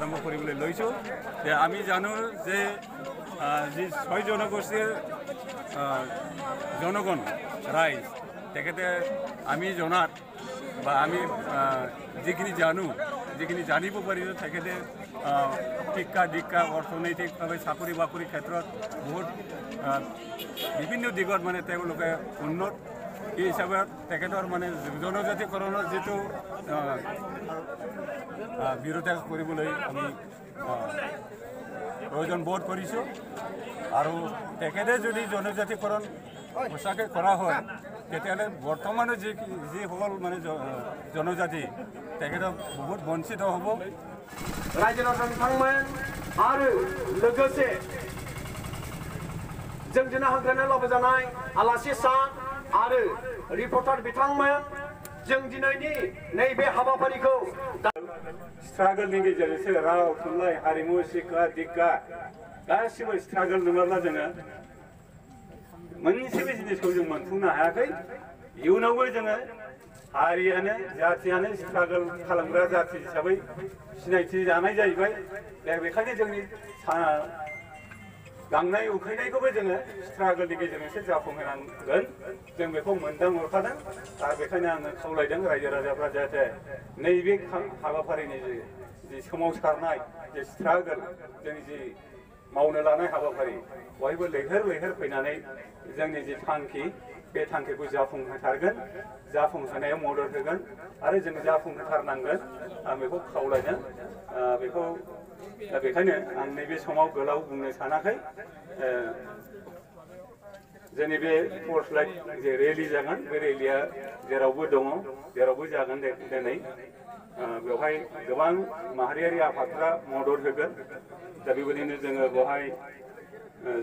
আৰম্ভ কৰিবলৈ লৈছোঁ যে আমি জানো যে যি 6 জনগোষ্ঠীৰ জনগণ ৰাইজ তেখেতে আমি জনাত বা আমি যিখিনি জানো যিখিনি জানিব পাৰিছোঁ তেখেতে শিক্ষা দীক্ষা অৰ্থনৈতিকভাৱে চাকৰি বাকৰিৰ ক্ষেত্ৰত বহুত বিভিন্ন দিশত মানে তেওঁলোকে উন্নত এই হিচাপত তেখেতৰ মানে জনজাতিকৰণৰ যিটো বিৰোধিতা কৰিবলৈ আমি প্ৰয়োজন বোধ কৰিছোঁ আৰু তেখেতে যদি জনজাতিকৰণ সঁচাকৈ কৰা হয় তেতিয়াহ'লে বৰ্তমানে যিসকল মানে জনজাতি তেখেতক বহুত বঞ্চিত হ'ব। रायजो बिथांमोन आरो लोगोसे जोंजों हांख्रायना लाबोजानाय आलासि सान आरो रिपर्टार बिथांमोन जों दिनैनि नैबे हाबाफारिखौ स्ट्रागलनि गेजेरजोंसो राव थुनलाइ हारिमु शिक्षा दीक्षा गासिबो स्ट्रागल नङाब्ला जोङो मोनसेबो जिनिसखौ जों मोनफुंनो हायाखै। इयुनावबो जोङो हारियानो जाथियानो स्ट्रागल खालामग्रा जाथि हिसाबै सिनायथि जानाय जाहैबाय। दा बेखायनो जोंनि गांनाय उखैनायखौबो जोङो स्ट्रागलनि गेजेरजोंसो जाफुंहोनांगोन जों बेखौ मोनदांहरखादों आरो बेखायनो आङो खावलायदों रायजो राजाफ्रा जाहाथे नैबे हाबाफारिनि जि सोमावसारनाय जे स्ट्रागल जोंनि जि मावनो लानाय हाबाफारि बयबो लैहोर लैहोर फैनानै जोंनि जि थांखि बे थांखिखौ जाफुंहोथारगोन जाफुंहोनायाव मदद होगोन आरो जों जाफुंहोथारनांगोन आं बेखौ खावलायदों। बेखायनो आं नैबे समाव गोलाव बुंनो सानाखै। जोंनि बे फर्स लाइट जे रेलि जागोन बे रेलिया जेरावबो दङ जेरावबो जागोन दिनै बेवहाय गोबां माहारियारि आफादफ्रा मदद होगोन। दा बेबायदिनो जोङो बेवहाय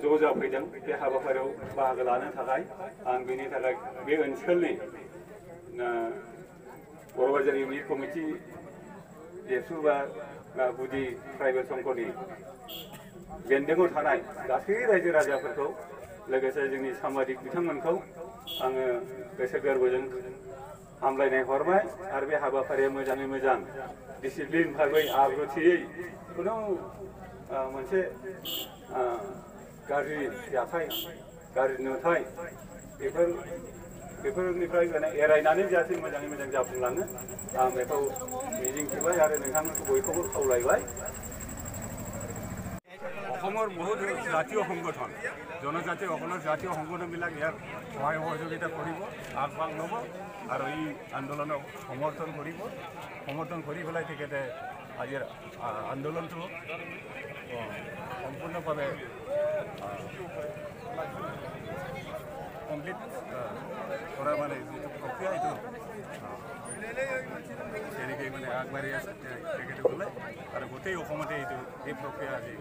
ज' जाफैदों बे हाबाफारियाव बाहागो लानो थाखाय। आं बेनि थाखाय बे ओनसोलनि बर'बाजार इउनिट कमिटि जेसु बा गुदि ट्राइबेल संघनि बेन्दोङाव थानाय गासै रायजो राजाफोरखौ लोगोसे जोंनि सामाजिक बिथांमोनखौ आङो गोसो गोरबोजों हामलायनाय हरबाय आरो बे हाबाफारिया मोजाङै मोजां डिसिप्लिन भाबै आब्रुथियै खुनु मोनसे गाज्रि जाथाय गाज्रि नुथाय बेफोरनिफ्राय एरायनानै जाहाथे मोजाङै मोजां जाफुंलाङो आं बेखौ मिजिंथिबाय आरो नोंथांमोनखौ बयखौबो खावलायबाय। অসমৰ বহুত জাতীয় সংগঠন জনজাতীয় জাতীয় সংগঠনবিলাক ইয়াৰ সহায় সহযোগিতা কৰিব আগভাগ ল'ব আৰু এই আন্দোলনক সমৰ্থন কৰি পেলাই তেখেতে আজিৰ আন্দোলনটো সম্পূৰ্ণভাৱে কমপ্লিট কৰাৰ মানে যিটো প্ৰক্ৰিয়া এইটো তেনেকৈ মানে আগবাঢ়ি আছে তেখেতসকলে আৰু গোটেই অসমতে এই প্ৰক্ৰিয়া আজি